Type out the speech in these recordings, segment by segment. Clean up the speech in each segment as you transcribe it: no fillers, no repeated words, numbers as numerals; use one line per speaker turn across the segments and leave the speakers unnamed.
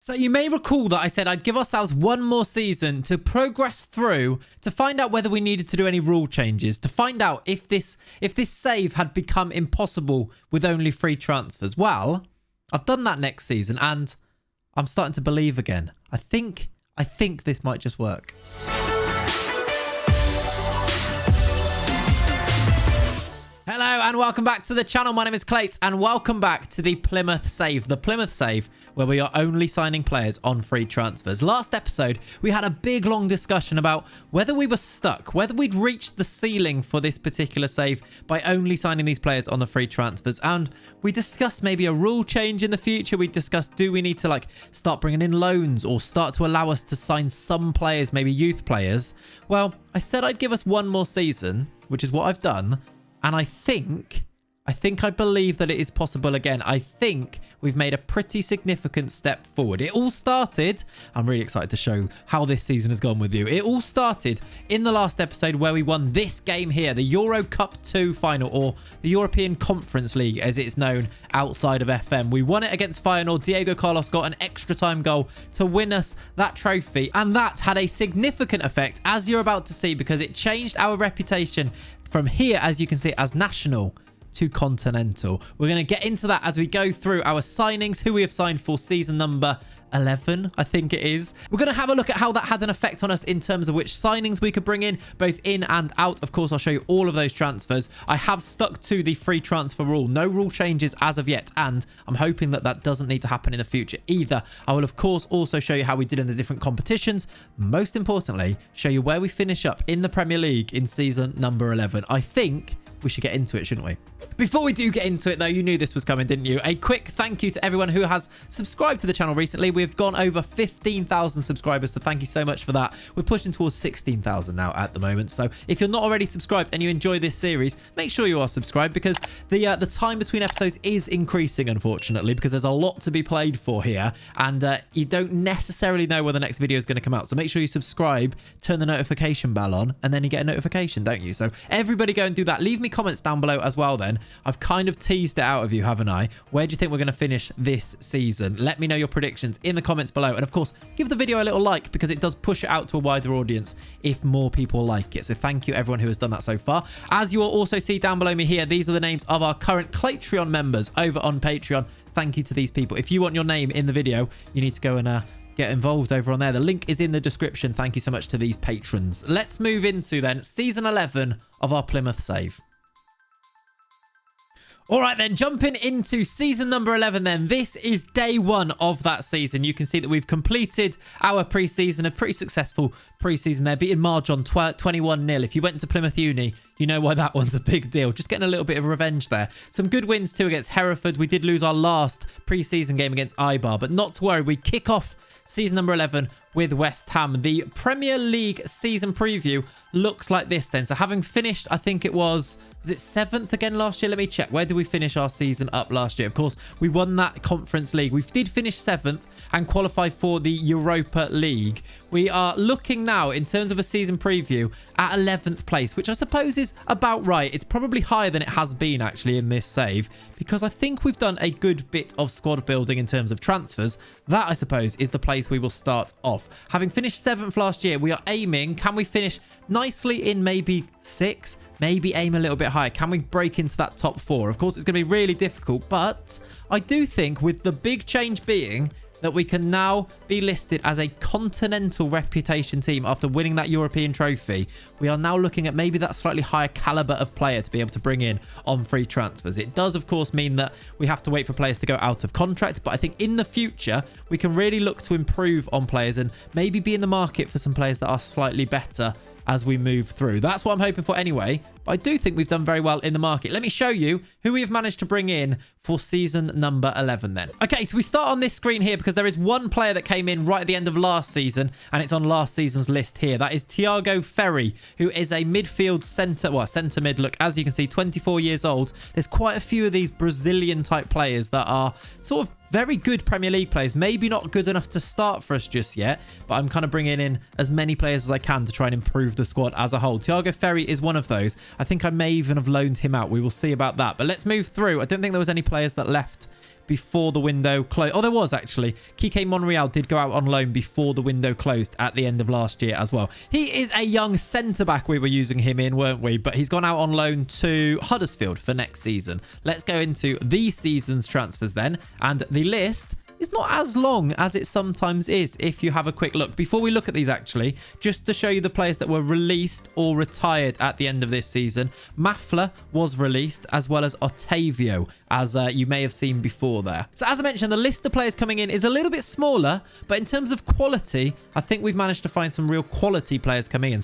So you may recall that I said I'd give ourselves one more season to progress through, to find out whether we needed to do any rule changes, to find out if this save had become impossible with only free transfers. Well, I've done that next season and I'm starting to believe again. I think this might just work. Hello and welcome back to the channel. My name is Clayts and welcome back to the Plymouth save. The Plymouth save where we are only signing players on free transfers. Last episode, we had a big long discussion about whether we were stuck, whether we'd reached the ceiling for this particular save by only signing these players on the free transfers. And we discussed maybe a rule change in the future. We discussed, do we need to start bringing in loans or start to allow us to sign some players, maybe youth players? Well, I said I'd give us one more season, which is what I've done. And I believe that it is possible again. I think we've made a pretty significant step forward. It all started, I'm really excited to show how this season has gone with you. It all started in the last episode where we won this game here, the Euro Cup 2 final, or the European Conference League as it's known outside of FM. We won it against Feyenoord. Diego Carlos got an extra time goal to win us that trophy. And that had a significant effect, as you're about to see, because it changed our reputation from here, as you can see, as national to continental. We're going to get into that as we go through our signings, who we have signed for season number 11, I think it is. We're going to have a look at how that had an effect on us in terms of which signings we could bring in, both in and out. Of course, I'll show you all of those transfers. I have stuck to the free transfer rule. No rule changes as of yet, and I'm hoping that that doesn't need to happen in the future either. I will, of course, also show you how we did in the different competitions. Most importantly, show you where we finish up in the Premier League in season number 11. I think we should get into it, shouldn't we? Before we do get into it, though, you knew this was coming, didn't you? A quick thank you to everyone who has subscribed to the channel recently. We've gone over 15,000 subscribers, so thank you so much for that. We're pushing towards 16,000 now at the moment. So if you're not already subscribed and you enjoy this series, make sure you are subscribed, because the time between episodes is increasing, unfortunately, because there's a lot to be played for here, and you don't necessarily know when the next video is going to come out. So make sure you subscribe, turn the notification bell on, and then you get a notification, don't you? So everybody go and do that. Leave me comments down below as well then. I've kind of teased it out of you, haven't I? Where do you think we're going to finish this season? Let me know your predictions in the comments below. And of course, give the video a little like, because it does push it out to a wider audience if more people like it. So thank you everyone who has done that so far. As you will also see down below me here, these are the names of our current Claytreon members over on Patreon. Thank you to these people. If you want your name in the video, you need to go and get involved over on there. The link is in the description. Thank you so much to these patrons. Let's move into then season 11 of our Plymouth save. All right, then, jumping into season number 11 then. This is day one of that season. You can see that we've completed our pre-season, a pretty successful pre-season there, beating Marge on 21-0. If you went to Plymouth Uni, you know why that one's a big deal. Just getting a little bit of revenge there. Some good wins too against Hereford. We did lose our last pre-season game against Argyle, but not to worry. We kick off season number 11 with West Ham. The Premier League season preview looks like this then. So having finished, I think it was it 7th again last year? Let me check. Where did we finish our season up last year? Of course, we won that Conference League. We did finish 7th and qualify for the Europa League. We are looking now, in terms of a season preview, at 11th place, which I suppose is about right. It's probably higher than it has been, actually, in this save, because I think we've done a good bit of squad building in terms of transfers. That, I suppose, is the place we will start off. Having finished 7th last year, we are aiming, can we finish nicely in maybe 6th? Maybe aim a little bit higher. Can we break into that top 4? Of course, it's going to be really difficult, but I do think with the big change being that we can now be listed as a continental reputation team after winning that European trophy, we are now looking at maybe that slightly higher caliber of player to be able to bring in on free transfers. It does, of course, mean that we have to wait for players to go out of contract, but I think in the future, we can really look to improve on players and maybe be in the market for some players that are slightly better as we move through. That's what I'm hoping for anyway. But I do think we've done very well in the market. Let me show you who we have managed to bring in for season number 11 then. Okay, so we start on this screen here because there is one player that came in right at the end of last season, and it's on last season's list here. That is Thiago Ferri, who is a midfield centre, well, centre mid. Look, as you can see, 24 years old. There's quite a few of these Brazilian type players that are sort of very good Premier League players. Maybe not good enough to start for us just yet, but I'm kind of bringing in as many players as I can to try and improve the squad as a whole. Thiago Ferri is one of those. I think I may even have loaned him out. We will see about that. But let's move through. I don't think there was any players that left before the window closed. Oh, there was actually. Kike Monreal did go out on loan before the window closed at the end of last year as well. He is a young centre-back we were using him in, weren't we? But he's gone out on loan to Huddersfield for next season. Let's go into these season's transfers then. And the list is not as long as it sometimes is if you have a quick look. Before we look at these actually, just to show you the players that were released or retired at the end of this season, Mafla was released as well as Otavio, as you may have seen before there. So as I mentioned, the list of players coming in is a little bit smaller, but in terms of quality, I think we've managed to find some real quality players coming in.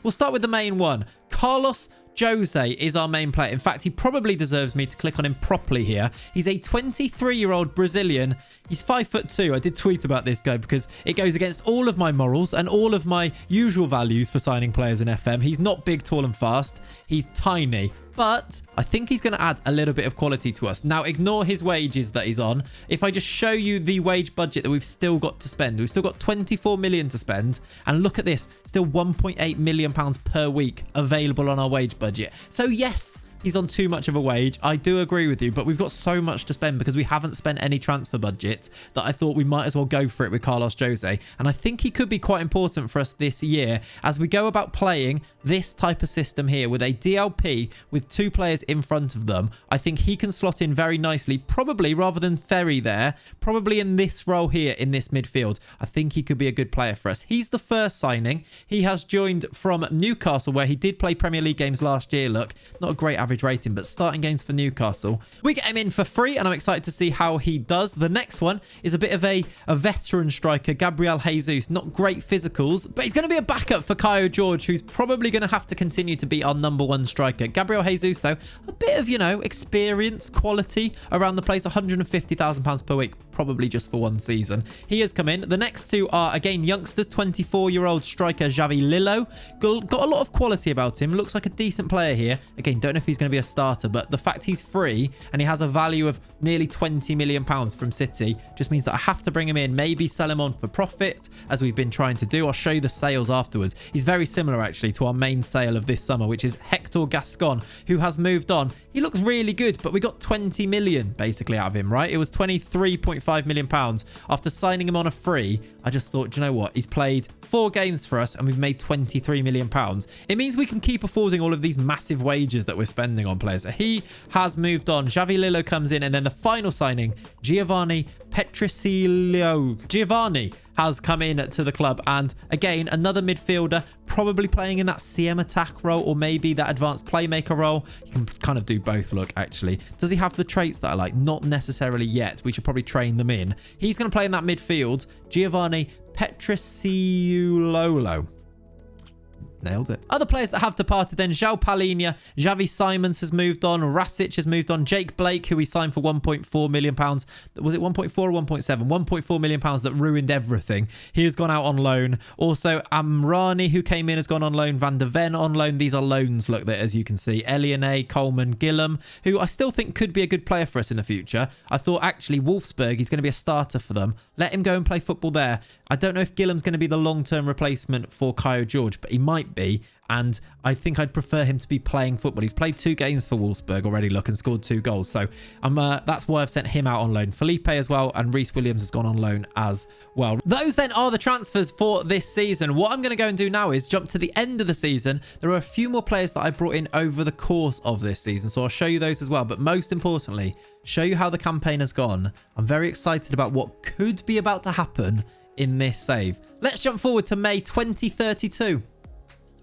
We'll start with the main one. Carlos Jose is our main player. In fact, he probably deserves me to click on him properly here. He's a 23-year-old Brazilian. He's 5'2". I did tweet about this guy because it goes against all of my morals and all of my usual values for signing players in FM. He's not big, tall, and fast. He's tiny. But I think he's going to add a little bit of quality to us. Now, ignore his wages that he's on. If I just show you the wage budget that we've still got to spend, we've still got 24 million to spend. And look at this, still 1.8 million pounds per week available on our wage budget. So yes, he's on too much of a wage. I do agree with you, but we've got so much to spend because we haven't spent any transfer budgets that I thought we might as well go for it with Carlos Jose. And I think he could be quite important for us this year as we go about playing this type of system here with a DLP with two players in front of them. I think he can slot in very nicely, probably rather than Ferry there, probably in this role here in this midfield. I think he could be a good player for us. He's the first signing. He has joined from Newcastle, where he did play Premier League games last year. Look, not a great average rating, but starting games for Newcastle. We get him in for free, and I'm excited to see how he does. The next one is a bit of a veteran striker, Gabriel Jesus. Not great physicals, but he's going to be a backup for Kyle George, who's probably going to have to continue to be our #1 striker. Gabriel Jesus, though, a bit of, experience, quality around the place, £150,000 per week, probably just for one season. He has come in. The next two are, again, youngsters. 24-year-old striker Javi Lillo. Got a lot of quality about him. Looks like a decent player here. Again, don't know if he's going to be a starter, but the fact he's free and he has a value of nearly £20 million from City just means that I have to bring him in, maybe sell him on for profit, as we've been trying to do. I'll show you the sales afterwards. He's very similar, actually, to our main sale of this summer, which is Hector Gascon, who has moved on. He looks really good, but we got 20 million basically out of him, right? It was 23.5 million pounds. After signing him on a free, I just thought, do you know what? He's played 4 games for us and we've made 23 million pounds. It means we can keep affording all of these massive wages that we're spending on players. So he has moved on. Javi Lillo comes in, and then the final signing, Giovanni Petricilio. Giovanni has come in to the club, and again, another midfielder, probably playing in that CM attack role or maybe that advanced playmaker role. He can kind of do both, look, actually. Does he have the traits that I like? Not necessarily yet. We should probably train them in. He's going to play in that midfield. Giovanni Petricilolo. Nailed it. Other players that have departed then, João Palhinha, Xavi Simons has moved on, Rasic has moved on, Jake Blake, who we signed for £1.4 million. Was it 1.4 or 1.7? £1.4 million that ruined everything. He has gone out on loan. Also, Amrani, who came in, has gone on loan. Van der Ven on loan. These are loans, look, there, as you can see. Eliane, Coleman, Gillam, who I still think could be a good player for us in the future. I thought, actually, Wolfsburg, he's going to be a starter for them. Let him go and play football there. I don't know if Gillam's going to be the long-term replacement for Kyle George, but he might be, and I think I'd prefer him to be playing football. He's played 2 games for Wolfsburg already, look, and scored 2 goals. So that's why I've sent him out on loan. Felipe as well, and Reece Williams has gone on loan as well. Those then are the transfers for this season. What I'm going to go and do now is jump to the end of the season. There are a few more players that I brought in over the course of this season, so I'll show you those as well. But most importantly, show you how the campaign has gone. I'm very excited about what could be about to happen in this save. Let's jump forward to May 2032.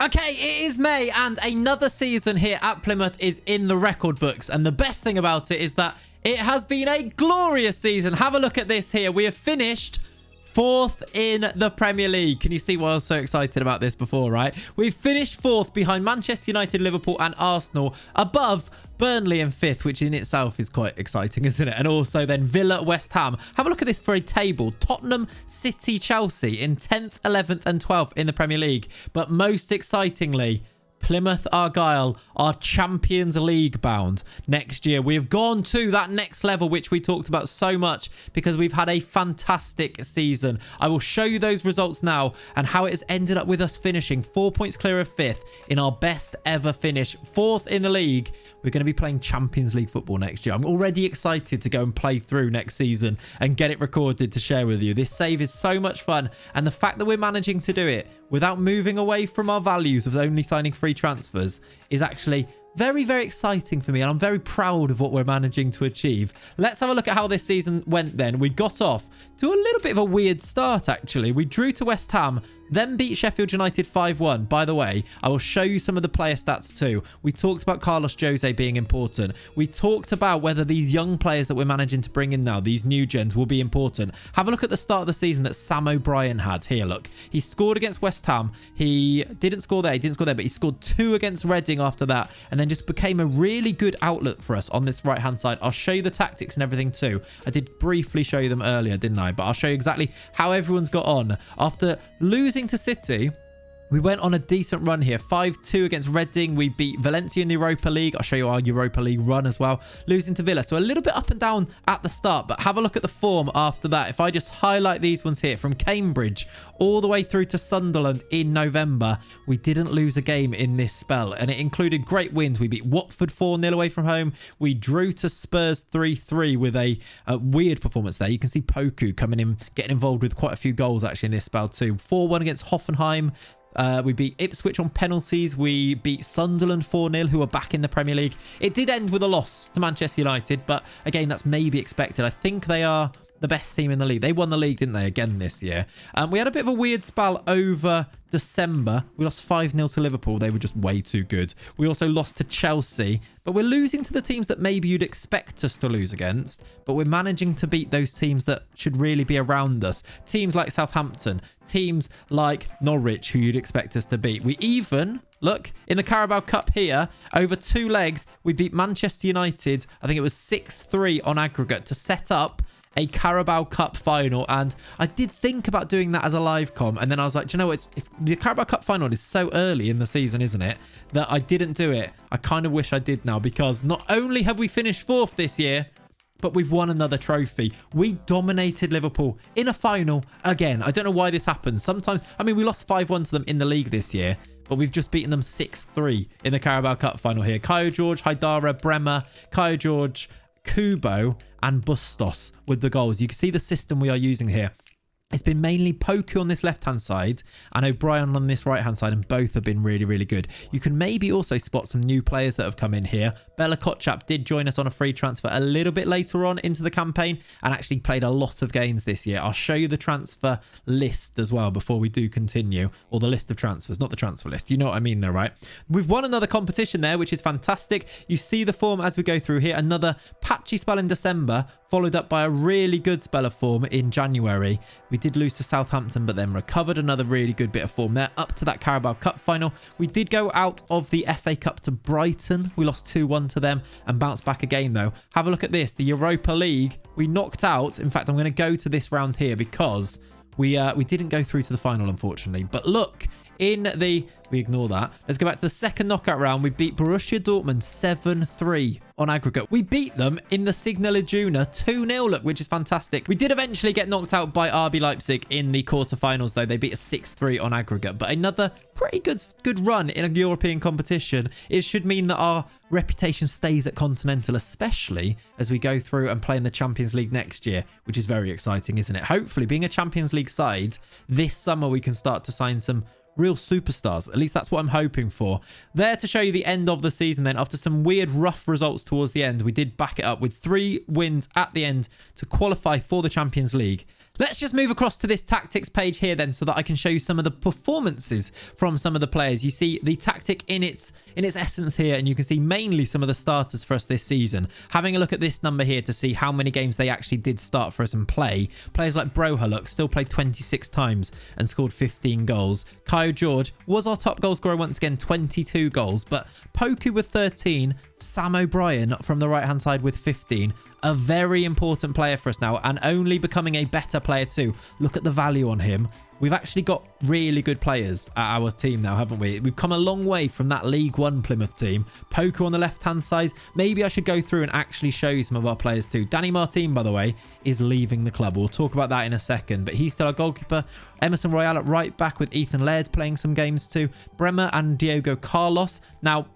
Okay, it is May, and another season here at Plymouth is in the record books. And the best thing about it is that it has been a glorious season. Have a look at this here. We have finished 4th in the Premier League. Can you see why I was so excited about this before, right? We've finished 4th behind Manchester United, Liverpool and Arsenal, above Burnley in 5th, which in itself is quite exciting, isn't it? And also then Villa, West Ham. Have a look at this for a table. Tottenham, City, Chelsea in 10th, 11th and 12th in the Premier League. But most excitingly, Plymouth Argyle are Champions League bound next year. We have gone to that next level, which we talked about so much because we've had a fantastic season. I will show you those results now and how it has ended up with us finishing 4 points clear of 5th in our best ever finish. 4th in the league we're going to be playing Champions League football next year. I'm already excited to go and play through next season and get it recorded to share with you. This save is so much fun, and the fact that we're managing to do it without moving away from our values of only signing free transfers is actually very, very exciting for me, and I'm very proud of what we're managing to achieve. Let's have a look at how this season went then. We got off to a little bit of a weird start, actually. We drew to West Ham, then beat Sheffield United 5-1. By the way, I will show you some of the player stats too. We talked about Carlos Jose being important. We talked about whether these young players that we're managing to bring in now, these new gens, will be important. Have a look at the start of the season that Sam O'Brien had. Here, look. He scored against West Ham. He didn't score there, but he scored 2 against Reading after that, and then just became a really good outlet for us on this right-hand side. I'll show you the tactics and everything too. I did briefly show you them earlier, didn't I? But I'll show you exactly how everyone's got on. After losing to City, we went on a decent run here. 5-2 against Reading. We beat Valencia in the Europa League. I'll show you our Europa League run as well. Losing to Villa. So a little bit up and down at the start, but have a look at the form after that. If I just highlight these ones here, from Cambridge all the way through to Sunderland in November, we didn't lose a game in this spell, and it included great wins. We beat Watford 4-0 away from home. We drew to Spurs 3-3 with a weird performance there. You can see Poku coming in, getting involved with quite a few goals actually in this spell too. 4-1 against Hoffenheim. We beat Ipswich on penalties. We beat Sunderland 4-0, who are back in the Premier League. It did end with a loss to Manchester United, but again, that's maybe expected. I think they are the best team in the league. They won the league, didn't they, again this year? We had a bit of a weird spell over December. We lost 5-0 to Liverpool. They were just way too good. We also lost to Chelsea, but we're losing to the teams that maybe you'd expect us to lose against, but we're managing to beat those teams that should really be around us. Teams like Southampton, teams like Norwich, who you'd expect us to beat. We even, look, in the Carabao Cup here, over 2 legs, we beat Manchester United. I think it was 6-3 on aggregate to set up a Carabao Cup final, and I did think about doing that as a live com, and then I was like, do you know, it's the Carabao Cup final is so early in the season, isn't it, that I didn't do it. I kind of wish I did now, because not only have we finished 4th this year, but we've won another trophy. We dominated Liverpool in a final again. I don't know why this happens. Sometimes, I mean, we lost 5-1 to them in the league this year, but we've just beaten them 6-3 in the Carabao Cup final here. Kaio George, Haidara, Bremer, Kaio George, Kubo and Bustos with the goals. You can see the system we are using here. It's been mainly Poku on this left-hand side and O'Brien on this right-hand side, and both have been really, really good. You can maybe also spot some new players that have come in here. Bella Kotchap did join us on a free transfer a little bit later on into the campaign and actually played a lot of games this year. I'll show you the transfer list as well before we do continue, or the list of transfers, not the transfer list. You know what I mean though, right? We've won another competition there, which is fantastic. You see the form as we go through here. Another patchy spell in December, followed up by a really good spell of form in January. We did lose to Southampton, but then recovered. Another really good bit of form there, up to that Carabao Cup final. We did go out of the FA Cup to Brighton. We lost 2-1 to them and bounced back again, though. Have a look at this. The Europa League, we knocked out. In fact, I'm going to go to this round here because we didn't go through to the final, unfortunately. But look, we ignore that. Let's go back to the second knockout round. We beat Borussia Dortmund 7-3 on aggregate. We beat them in the Signal Iduna 2-0, look, which is fantastic. We did eventually get knocked out by RB Leipzig in the quarterfinals, though. They beat us 6-3 on aggregate. But another pretty good run in a European competition. It should mean that our reputation stays at Continental, especially as we go through and play in the Champions League next year, which is very exciting, isn't it? Hopefully, being a Champions League side, this summer we can start to sign some real superstars. At least that's what I'm hoping for. There to show you the end of the season then. After some weird rough results towards the end, we did back it up with 3 wins at the end to qualify for the Champions League. Let's just move across to this tactics page here then, so that I can show you some of the performances from some of the players. You see the tactic in its essence here, and you can see mainly some of the starters for us this season. Having a look at this number here to see how many games they actually did start for us and play. Players like Broha, look, still played 26 times and scored 15 goals. Kaio George was our top goal scorer once again, 22 goals. But Poku with 13, Sam O'Brien from the right-hand side with 15. A very important player for us now, and only becoming a better player too. Look at the value on him. We've actually got really good players at our team now, haven't we? We've come a long way from that League One Plymouth team. Poku on the left-hand side. Maybe I should go through and actually show you some of our players too. Danny Martin, by the way, is leaving the club. We'll talk about that in a second, but he's still our goalkeeper. Emerson Royale at right back with Ethan Laird playing some games too. Bremer and Diego Carlos. Now,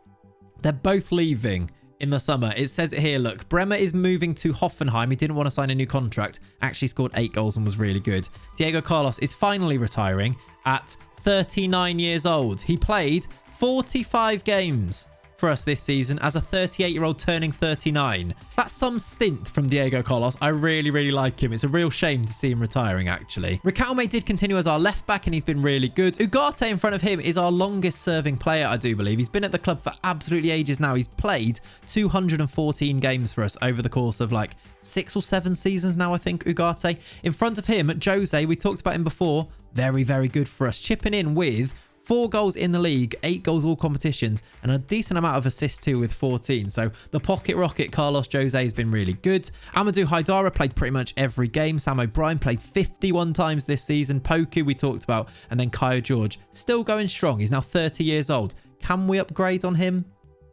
they're both leaving in the summer. It says it here, look, Bremer is moving to Hoffenheim. He didn't want to sign a new contract. Actually scored 8 goals and was really good. Diego Carlos is finally retiring at 39 years old. He played 45 games for us this season as a 38-year-old turning 39. That's some stint from Diego Carlos. I really like him. It's a real shame to see him retiring, actually. Riquelme did continue as our left back, and he's been really good. Ugarte in front of him is our longest serving player, I do believe. He's been at the club for absolutely ages now. He's played 214 games for us over the course of like 6 or 7 seasons now, I think, Ugarte. In front of him, Jose, we talked about him before. Very good for us. Chipping in with 4 goals in the league, 8 goals all competitions, and a decent amount of assists too with 14. So the pocket rocket Carlos Jose has been really good. Amadou Haidara played pretty much every game. Sam O'Brien played 51 times this season. Poku we talked about, and then Kyle George still going strong. He's now 30 years old. Can we upgrade on him?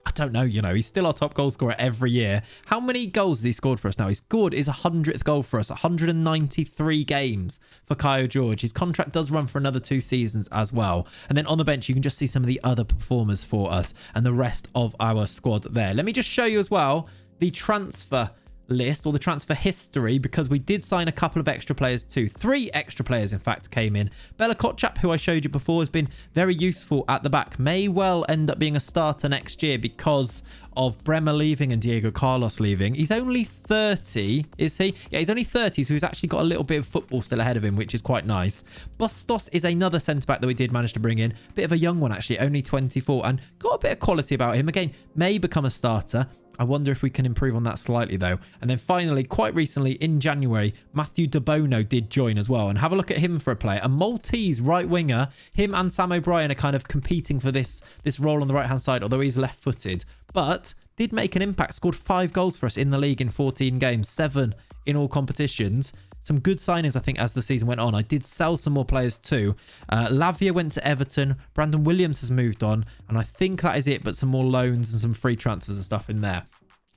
I don't know, you know, he's still our top goal scorer every year. How many goals has he scored for us now? He scored his 100th goal for us, 193 games for Kyle George. His contract does run for another 2 seasons as well. And then on the bench, you can just see some of the other performers for us and the rest of our squad there. Let me just show you as well the transfer list, or the transfer history, because we did sign a couple of extra players too. 3 extra players in fact came in. Bella Kotchap, who I showed you before, has been very useful at the back, may well end up being a starter next year because of Bremer leaving and Diego Carlos leaving. He's only 30, is he? Yeah, he's only 30, so he's actually got a little bit of football still ahead of him, which is quite nice. Bustos is another centre-back that we did manage to bring in. Bit of a young one, actually, only 24, and got a bit of quality about him. Again, may become a starter. I wonder if we can improve on that slightly, though. And then finally, quite recently, in January, Matthew De Bono did join as well. And have a look at him for a player. A Maltese right winger. Him and Sam O'Brien are kind of competing for this role on the right-hand side, although he's left-footed. But did make an impact. Scored 5 goals for us in the league in 14 games. 7 in all competitions. Some good signings, I think, as the season went on. I did sell some more players too. Lavia went to Everton. Brandon Williams has moved on. And I think that is it, but some more loans and some free transfers and stuff in there.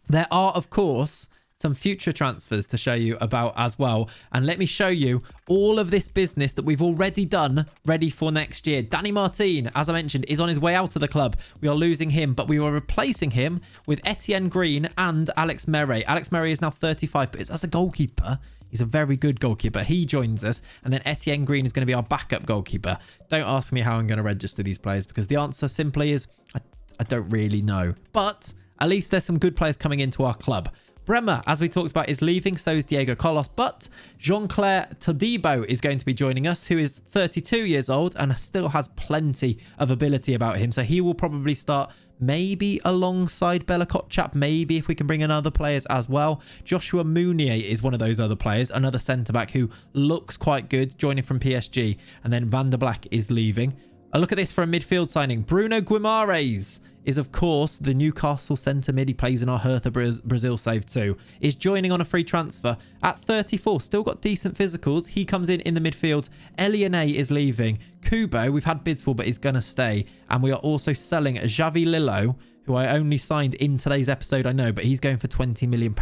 There are, of course, some future transfers to show you about as well. And let me show you all of this business that we've already done ready for next year. Danny Martin, as I mentioned, is on his way out of the club. We are losing him, but we were replacing him with Etienne Green and Alex Meret. Alex Meret is now 35, but as a goalkeeper, he's a very good goalkeeper. He joins us, and then Etienne Green is going to be our backup goalkeeper. Don't ask me how I'm going to register these players, because the answer simply is I don't really know. But at least there's some good players coming into our club. Bremer, as we talked about, is leaving. So is Diego Carlos. But Jean-Claire Todibo is going to be joining us, who is 32 years old and still has plenty of ability about him. So he will probably start maybe alongside Bella Kotchap, maybe if we can bring in other players as well. Joshua Mounier is one of those other players, another centre-back who looks quite good, joining from PSG. And then Van der Black is leaving. A look at this for a midfield signing. Bruno Guimarães is, of course, the Newcastle centre mid. He plays in our Hertha Brazil save too. Is joining on a free transfer at 34. Still got decent physicals. He comes in the midfield. Eliane is leaving. Kubo, we've had bids for, but he's going to stay. And we are also selling Xavi Lillo, who I only signed in today's episode, I know, but he's going for £20 million.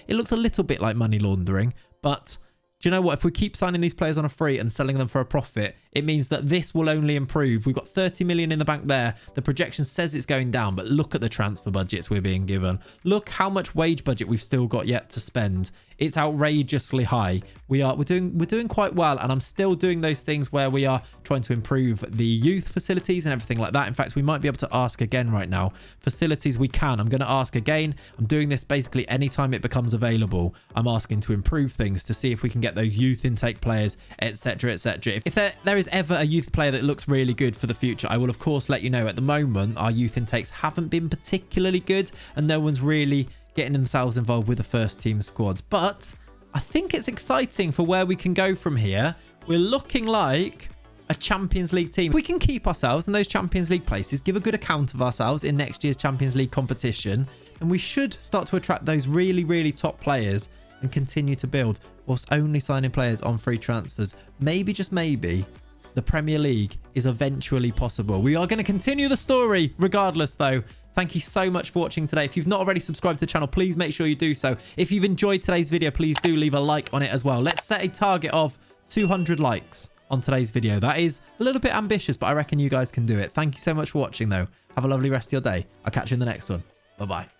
It looks a little bit like money laundering, but do you know what? If we keep signing these players on a free and selling them for a profit, it means that this will only improve. We've got 30 million in the bank there. The projection says it's going down, but look at the transfer budgets we're being given. Look how much wage budget we've still got yet to spend. It's outrageously high. We're doing quite well, and I'm still doing those things where we are trying to improve the youth facilities and everything like that. In fact, we might be able to ask again right now. Facilities we can. I'm going to ask again. I'm doing this basically anytime it becomes available. I'm asking to improve things to see if we can get those youth intake players, etc, etc. If there is ever a youth player that looks really good for the future, I will of course let you know. At the moment, our youth intakes haven't been particularly good, and no one's really getting themselves involved with the first team squads. But I think it's exciting for where we can go from here. We're looking like a Champions League team. If we can keep ourselves in those Champions League places, give a good account of ourselves in next year's Champions League competition, and we should start to attract those really, really top players and continue to build whilst only signing players on free transfers. Maybe, just maybe, the Premier League is eventually possible. We are going to continue the story regardless, though. Thank you so much for watching today. If you've not already subscribed to the channel, please make sure you do so. If you've enjoyed today's video, please do leave a like on it as well. Let's set a target of 200 likes on today's video. That is a little bit ambitious, but I reckon you guys can do it. Thank you so much for watching, though. Have a lovely rest of your day. I'll catch you in the next one. Bye-bye.